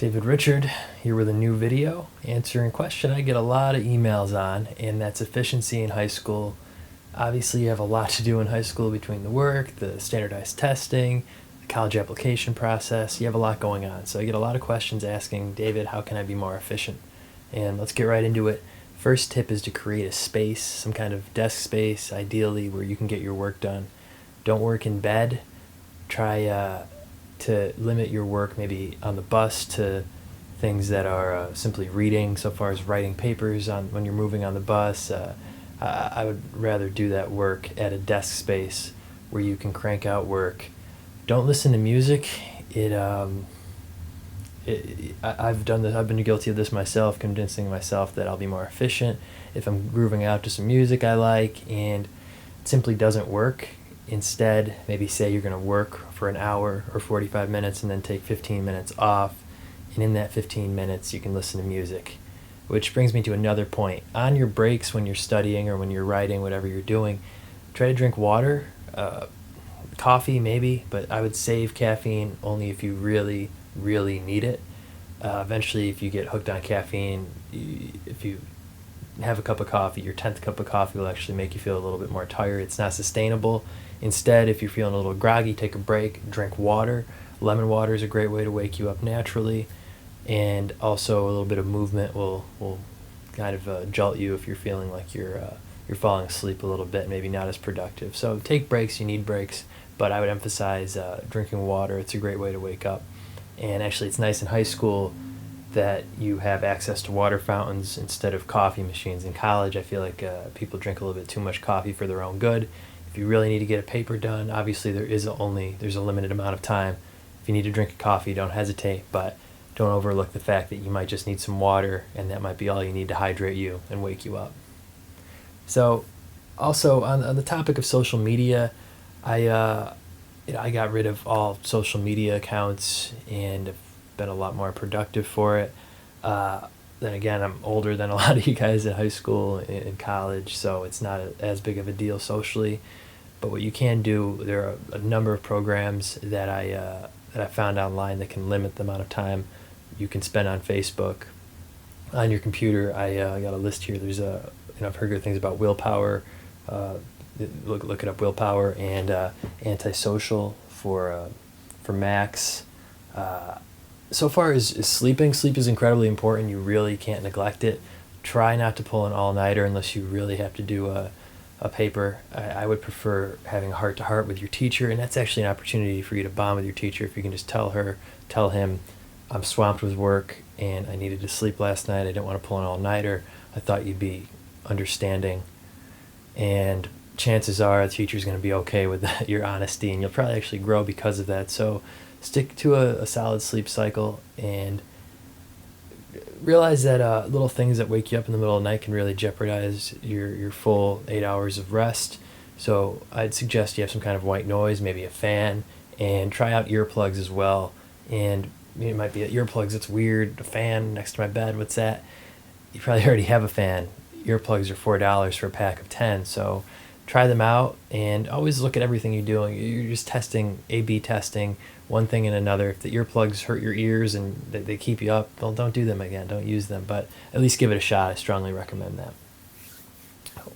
David Richard here with a new video answering a question I get a lot of emails on, and that's efficiency in high school. Obviously, you have a lot to do in high school between the work, the standardized testing, the college application process. You have a lot going on. So I get a lot of questions asking, David, how can I be more efficient? And let's get right into it. First tip is to create a space, some kind of desk space, ideally where you can get your work done. Don't work in bed. Try to limit your work maybe on the bus to things that are simply reading, so far as writing papers on when you're moving on the bus. I would rather do that work at a desk space where you can crank out work. Don't listen to music. I've done this. I've been guilty of this myself, convincing myself that I'll be more efficient if I'm grooving out to some music I like, and it simply doesn't work. Instead, maybe say you're going to work for an hour or 45 minutes and then take 15 minutes off, and in that 15 minutes you can listen to music. Which brings me to another point. On your breaks when you're studying or when you're writing, whatever you're doing, try to drink water, coffee maybe, but I would save caffeine only if you really, really need it. Eventually, if you get hooked on caffeine, if you have a cup of coffee, your 10th cup of coffee will actually make you feel a little bit more tired. It's not sustainable. Instead, if you're feeling a little groggy, take a break, drink water. Lemon water is a great way to wake you up naturally. And also a little bit of movement will kind of jolt you if you're feeling like you're falling asleep a little bit, maybe not as productive. So take breaks, you need breaks, but I would emphasize drinking water. It's a great way to wake up. And actually it's nice in high school that you have access to water fountains instead of coffee machines. In college, I feel like people drink a little bit too much coffee for their own good. If you really need to get a paper done, obviously there's a limited amount of time. If you need to drink a coffee, don't hesitate, but don't overlook the fact that you might just need some water, and that might be all you need to hydrate you and wake you up. So, also on the topic of social media, I got rid of all social media accounts and have been a lot more productive for it. Then again, I'm older than a lot of you guys in high school and college, so it's not as big of a deal socially. But what you can do, there are a number of programs that I found online that can limit the amount of time you can spend on Facebook. On your computer, I got a list here. There's I've heard good things about willpower. Look it up, willpower, and antisocial for Macs. So far as sleeping, sleep is incredibly important. You really can't neglect it. Try not to pull an all-nighter unless you really have to do a paper. I would prefer having a heart-to-heart with your teacher, and that's actually an opportunity for you to bond with your teacher if you can just tell him, I'm swamped with work and I needed to sleep last night. I didn't want to pull an all-nighter. I thought you'd be understanding. And chances are the teacher's going to be okay with that, your honesty, and you'll probably actually grow because of that. So stick to a solid sleep cycle, and realize that little things that wake you up in the middle of the night can really jeopardize your full 8 hours of rest. So I'd suggest you have some kind of white noise, maybe a fan, and try out earplugs as well. And it might be earplugs, it's weird, a fan next to my bed, what's that? You probably already have a fan. Earplugs are $4 for a pack of 10, so try them out, and always look at everything you're doing. You're just testing, A/B testing, one thing and another. If the earplugs hurt your ears and they keep you up, well, don't do them again, don't use them, but at least give it a shot. I strongly recommend that.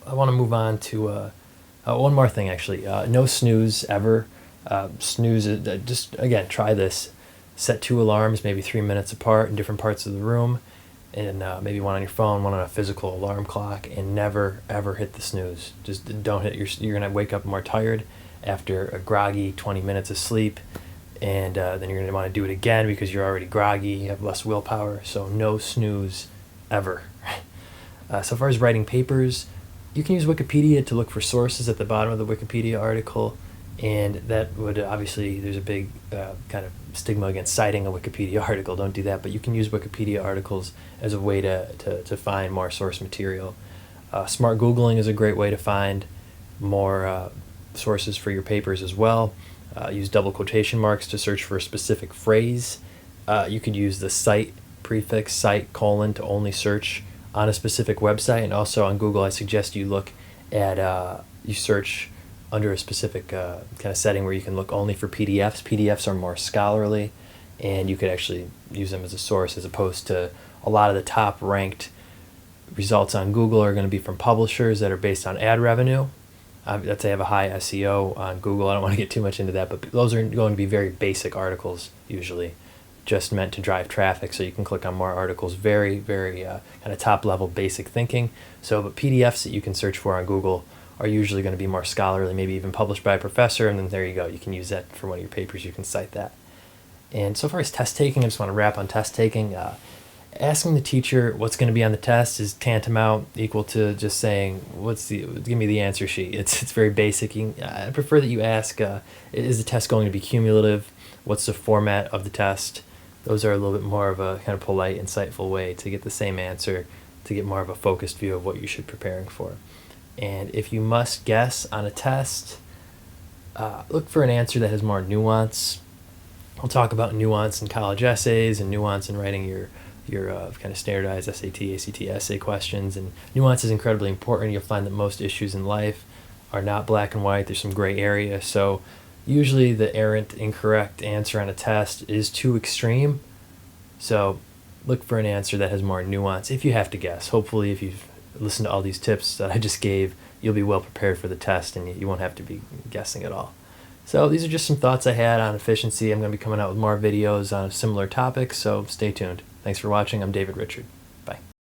I want to move on to one more thing, actually. No snooze ever. Snooze, just, again, try this. Set 2 alarms, maybe 3 minutes apart in different parts of the room, and maybe one on your phone, one on a physical alarm clock, and never, ever hit the snooze. Just don't hit you're going to wake up more tired after a groggy 20 minutes of sleep, and then you're going to want to do it again because you're already groggy, you have less willpower, so no snooze ever. So far as writing papers, you can use Wikipedia to look for sources at the bottom of the Wikipedia article, and that would obviously, there's a big kind of stigma against citing a Wikipedia article. Don't do that, but you can use Wikipedia articles as a way to find more source material. Smart Googling is a great way to find more sources for your papers as well. Use double quotation marks to search for a specific phrase. You could use the cite prefix, cite, colon, to only search on a specific website. And also on Google, I suggest you look at, you search under a specific kind of setting where you can look only for PDFs. PDFs are more scholarly, and you could actually use them as a source, as opposed to a lot of the top ranked results on Google are going to be from publishers that are based on ad revenue. That they have a high SEO on Google. I don't want to get too much into that, but those are going to be very basic articles, usually just meant to drive traffic, so you can click on more articles. Very, very kind of top level basic thinking. So, but PDFs that you can search for on Google are usually going to be more scholarly, maybe even published by a professor, and then there you go. You can use that for one of your papers. You can cite that. And so far as test taking, I just want to wrap on test taking. Asking the teacher what's going to be on the test is tantamount equal to just saying, give me the answer sheet. It's very basic. I prefer that you ask, is the test going to be cumulative? What's the format of the test? Those are a little bit more of a kind of polite, insightful way to get the same answer, to get more of a focused view of what you should be preparing for. And if you must guess on a test, look for an answer that has more nuance. We'll talk about nuance in college essays and nuance in writing your kind of standardized SAT, ACT essay questions. And nuance is incredibly important. You'll find that most issues in life are not black and white. There's some gray area. So usually the errant, incorrect answer on a test is too extreme. So look for an answer that has more nuance if you have to guess. Hopefully, if you've listened to all these tips that I just gave, you'll be well prepared for the test and you won't have to be guessing at all. So these are just some thoughts I had on efficiency. I'm going to be coming out with more videos on similar topics, so stay tuned. Thanks for watching. I'm David Richard. Bye.